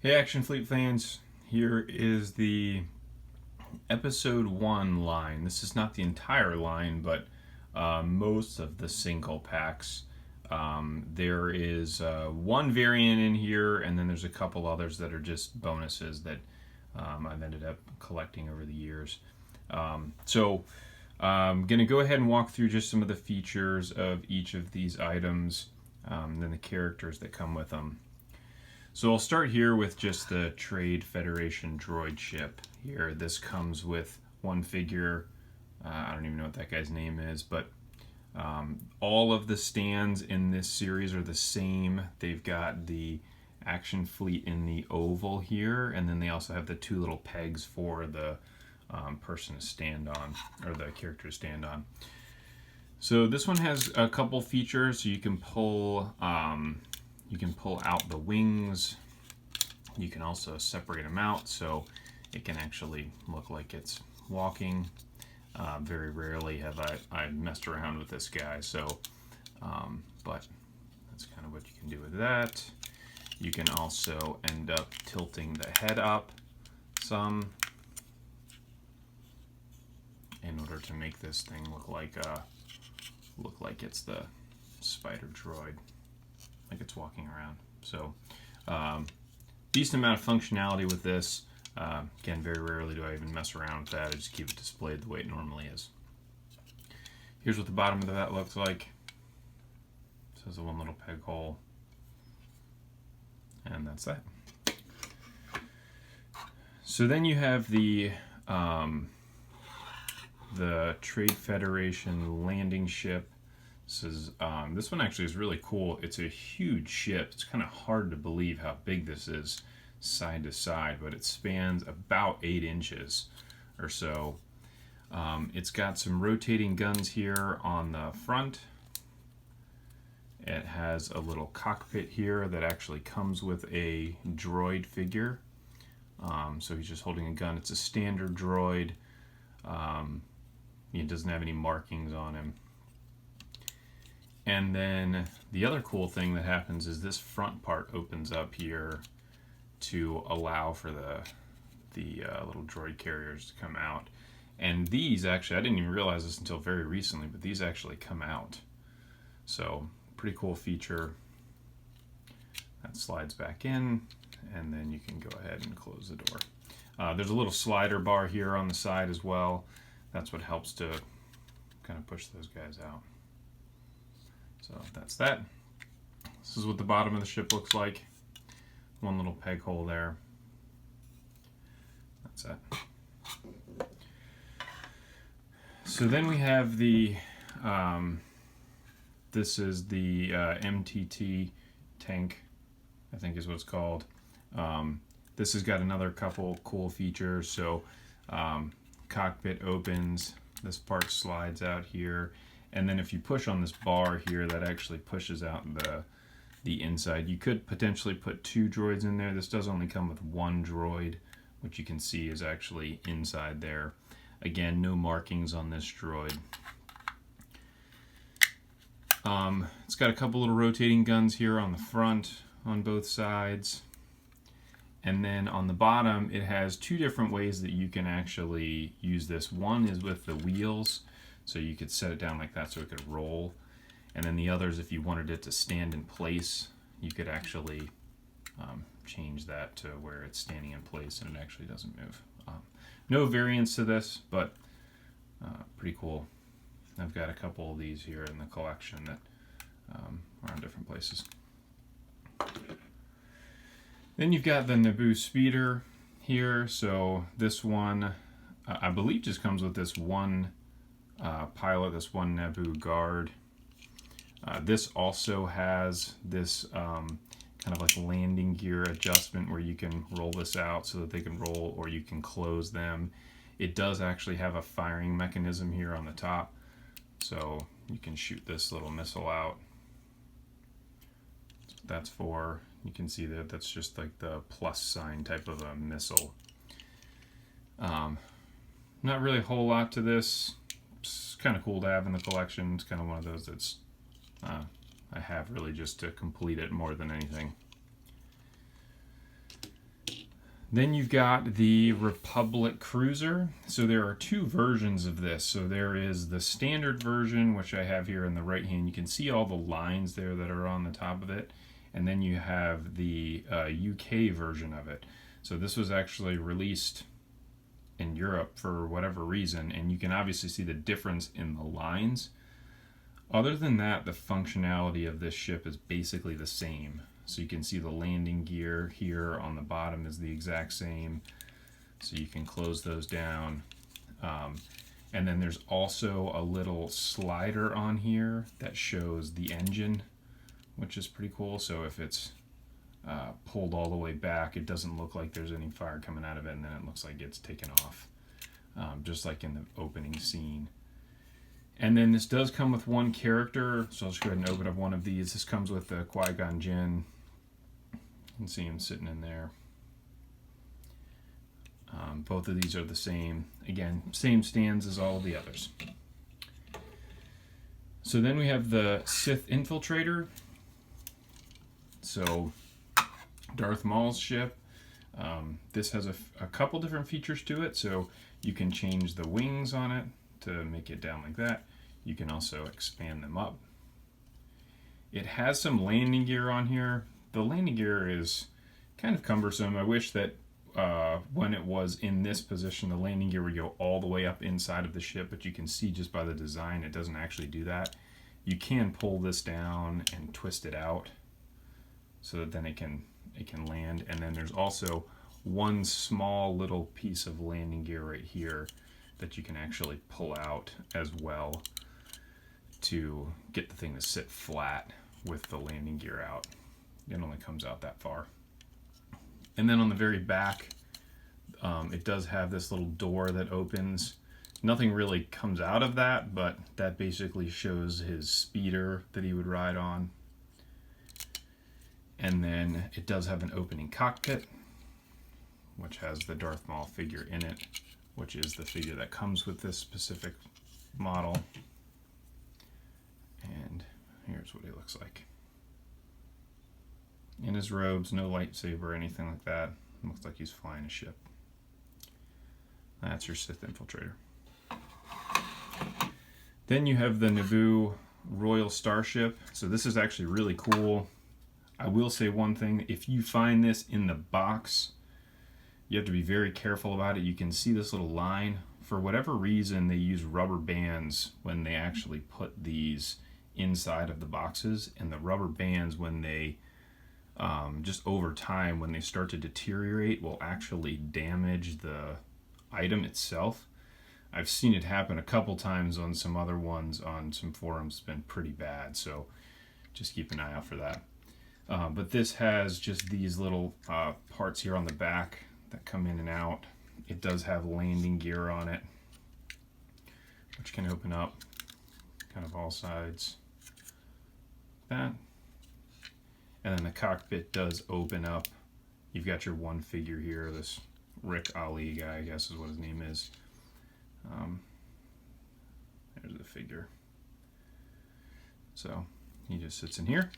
Hey Action Fleet fans, here is the episode 1 line. This is not the entire line, but most of the single packs. There is one variant in here, and then there's a couple others that are just bonuses that I've ended up collecting over the years. So I'm going to go ahead and walk through just some of the features of each of these items, and then the characters that come with them. So I'll start here with just the Trade Federation droid ship here. This comes with one figure. I don't even know what that guy's name is, but all of the stands in this series are the same. They've got the Action Fleet in the oval here, and then they also have the two little pegs for the person to stand on, or the character to stand on. So this one has a couple features. So you can pull out the wings. You can also separate them out so it can actually look like it's walking. Very rarely have I messed around with this guy, so but that's kind of what you can do with that. You can also end up tilting the head up some in order to make this thing look like it's the spider droid, like it's walking around. So decent amount of functionality with this. Again, very rarely do I even mess around with that. I just keep it displayed the way it normally is. Here's what the bottom of that looks like. So there's a one little peg hole, and that's that. So then you have the Trade Federation landing ship. This one actually is really cool. It's a huge ship. It's kind of hard to believe how big this is side to side, but it spans about 8 inches or so. It's got some rotating guns here on the front. It has a little cockpit here that actually comes with a droid figure. So he's just holding a gun. It's a standard droid. He doesn't have any markings on him. And then the other cool thing that happens is this front part opens up here to allow for the little droid carriers to come out. And these actually, I didn't even realize this until very recently, but these actually come out. So pretty cool feature. That slides back in, and then you can go ahead and close the door. There's a little slider bar here on the side as well. That's what helps to kind of push those guys out. So that's that. This is what the bottom of the ship looks like. One little peg hole there. That's that. So then we have the, this is the MTT Tank, I think is what it's called. This has got another couple cool features. So cockpit opens, this part slides out here, and then if you push on this bar here, that actually pushes out the inside. You could potentially put 2 droids in there. This does only come with 1 droid, which you can see is actually inside there. Again, no markings on this droid. It's got a couple little rotating guns here on the front on both sides. And then on the bottom, it has 2 different ways that you can actually use this. One is with the wheels, so you could set it down like that so it could roll. And then the other is if you wanted it to stand in place, you could actually change that to where it's standing in place and it actually doesn't move. No variants to this, but pretty cool. I've got a couple of these here in the collection that are in different places. Then you've got the Naboo Speeder here. So this one, I believe, just comes with this one pilot, this one Naboo guard. This also has this kind of like landing gear adjustment where you can roll this out so that they can roll, or you can close them. It does actually have a firing mechanism here on the top, so you can shoot this little missile out. That's for, you can see that that's just like the plus sign type of a missile. Not really a whole lot to this. It's kind of cool to have in the collection. It's kind of one of those that's I have really just to complete it more than anything. Then you've got the Republic Cruiser. So there are two versions of this. So there is the standard version, which I have here in the right hand. You can see all the lines there that are on the top of it. And then you have the UK version of it. So this was actually released in Europe for whatever reason, and you can obviously see the difference in the lines. Other than that, the functionality of this ship is basically the same. So you can see the landing gear here on the bottom is the exact same. So you can close those down. And then there's also a little slider on here that shows the engine, which is pretty cool. So if it's pulled all the way back, it doesn't look like there's any fire coming out of it, and then it looks like it's taken off, just like in the opening scene. And then this does come with one character, so I'll just go ahead and open up one of these. This comes with the Qui-Gon Jinn. You can see him sitting in there. Both of these are the same. Again, same stands as all of the others. So then we have the Sith Infiltrator. So Darth Maul's ship. This has a couple different features to it. So you can change the wings on it to make it down like that. You can also expand them up. It has some landing gear on here. The landing gear is kind of cumbersome. I wish that when it was in this position, the landing gear would go all the way up inside of the ship, but you can see just by the design it doesn't actually do that. You can pull this down and twist it out so that then it can land. And then there's also one small little piece of landing gear right here that you can actually pull out as well to get the thing to sit flat with the landing gear out. It only comes out that far. And then on the very back, it does have this little door that opens. Nothing really comes out of that, but that basically shows his speeder that he would ride on. And then it does have an opening cockpit, which has the Darth Maul figure in it, which is the figure that comes with this specific model. And here's what he looks like. In his robes, no lightsaber or anything like that. Looks like he's flying a ship. That's your Sith Infiltrator. Then you have the Naboo Royal Starship. So this is actually really cool. I will say one thing. If you find this in the box, you have to be very careful about it. You can see this little line. For whatever reason, they use rubber bands when they actually put these inside of the boxes. And the rubber bands, when they just over time, when they start to deteriorate, will actually damage the item itself. I've seen it happen a couple times on some other ones on some forums. It's been pretty bad, so just keep an eye out for that. But this has just these little parts here on the back that come in and out. It does have landing gear on it, which can open up kind of all sides like that. And then the cockpit does open up. You've got your one figure here, this Rick Ali guy, I guess is what his name is. There's the figure. So he just sits in here.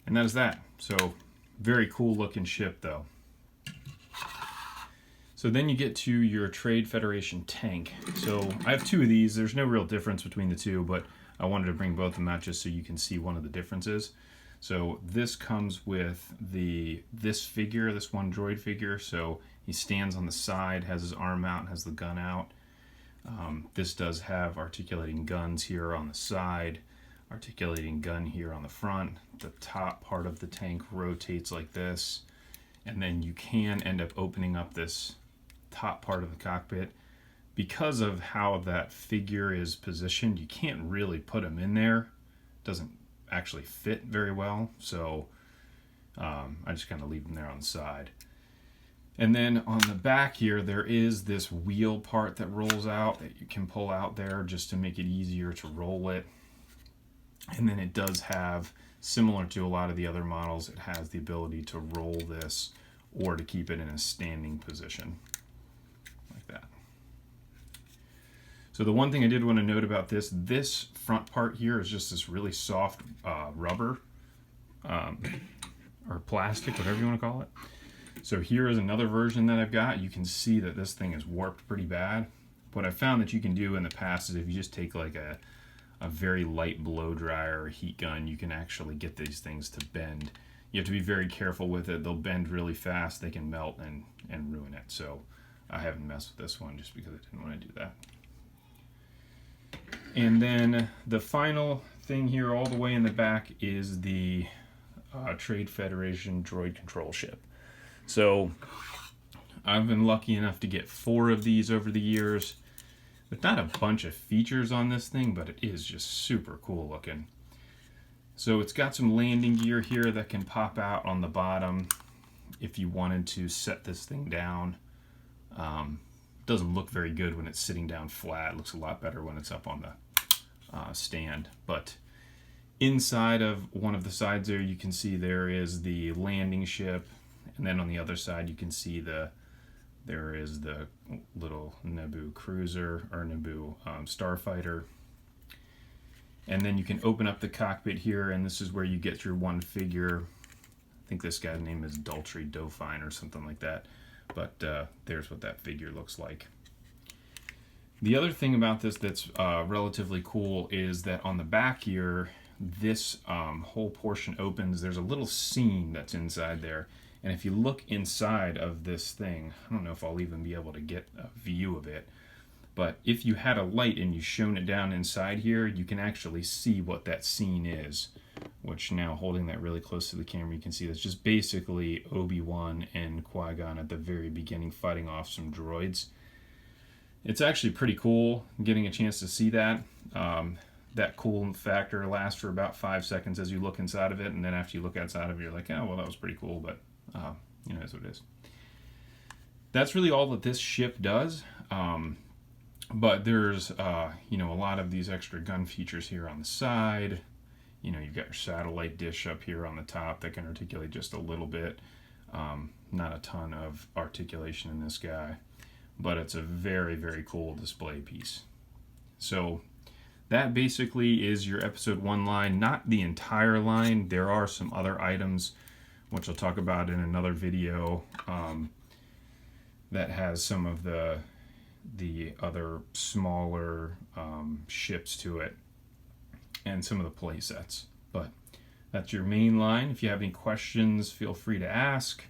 And that is that. So very cool looking ship though. So then you get to your Trade Federation tank. So I have two of these. There's no real difference between the two, but I wanted to bring both of them out just so you can see one of the differences. So this comes with this figure, this one droid figure. So he stands on the side, has his arm out, and has the gun out. This does have articulating guns here on the side, articulating gun here on the front. The top part of the tank rotates like this, and then you can end up opening up this top part of the cockpit. Because of how that figure is positioned, you can't really put him in there. It doesn't actually fit very well, so I just kind of leave him there on the side. And then on the back here, there is this wheel part that rolls out that you can pull out there just to make it easier to roll it. And then it does have, similar to a lot of the other models, it has the ability to roll this or to keep it in a standing position like that. So the one thing I did want to note about this front part here is just this really soft rubber or plastic, whatever you want to call it. So here is another version that I've got. You can see that this thing is warped pretty bad. What I found that you can do in the past is if you just take like a very light blow dryer or heat gun, you can actually get these things to bend. You have to be very careful with it. They'll bend really fast. They can melt and ruin it. So I haven't messed with this one just because I didn't want to do that. And then the final thing here all the way in the back is the Trade Federation droid control ship. So I've been lucky enough to get 4 of these over the years. There's not a bunch of features on this thing, but it is just super cool looking. So it's got some landing gear here that can pop out on the bottom if you wanted to set this thing down. Doesn't look very good when it's sitting down flat. It looks a lot better when it's up on the stand. But inside of one of the sides there, you can see there is the landing ship, and then on the other side you can see there is the little Naboo cruiser or Naboo starfighter. And then you can open up the cockpit here, and this is where you get your one figure. I think this guy's name is Daltrey Dauphine or something like that. But there's what that figure looks like. The other thing about this that's relatively cool is that on the back here, this whole portion opens. There's a little scene that's inside there. And if you look inside of this thing, I don't know if I'll even be able to get a view of it, but if you had a light and you shone it down inside here, you can actually see what that scene is, which now holding that really close to the camera, you can see that's just basically Obi-Wan and Qui-Gon at the very beginning fighting off some droids. It's actually pretty cool getting a chance to see that. That cool factor lasts for about 5 seconds as you look inside of it, and then after you look outside of it, you're like, oh, well, that was pretty cool, but you know, that's what it is. That's really all that this ship does. But there's, you know, a lot of these extra gun features here on the side. You know, you've got your satellite dish up here on the top that can articulate just a little bit. Not a ton of articulation in this guy, but it's a very, very cool display piece. So that basically is your episode 1 line, not the entire line. There are some other items, which I'll talk about in another video, that has some of the other smaller ships to it and some of the play sets. But that's your main line. If you have any questions, feel free to ask.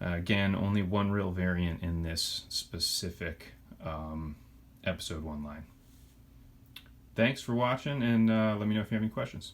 Again, only one real variant in this specific episode 1 line. Thanks for watching, and let me know if you have any questions.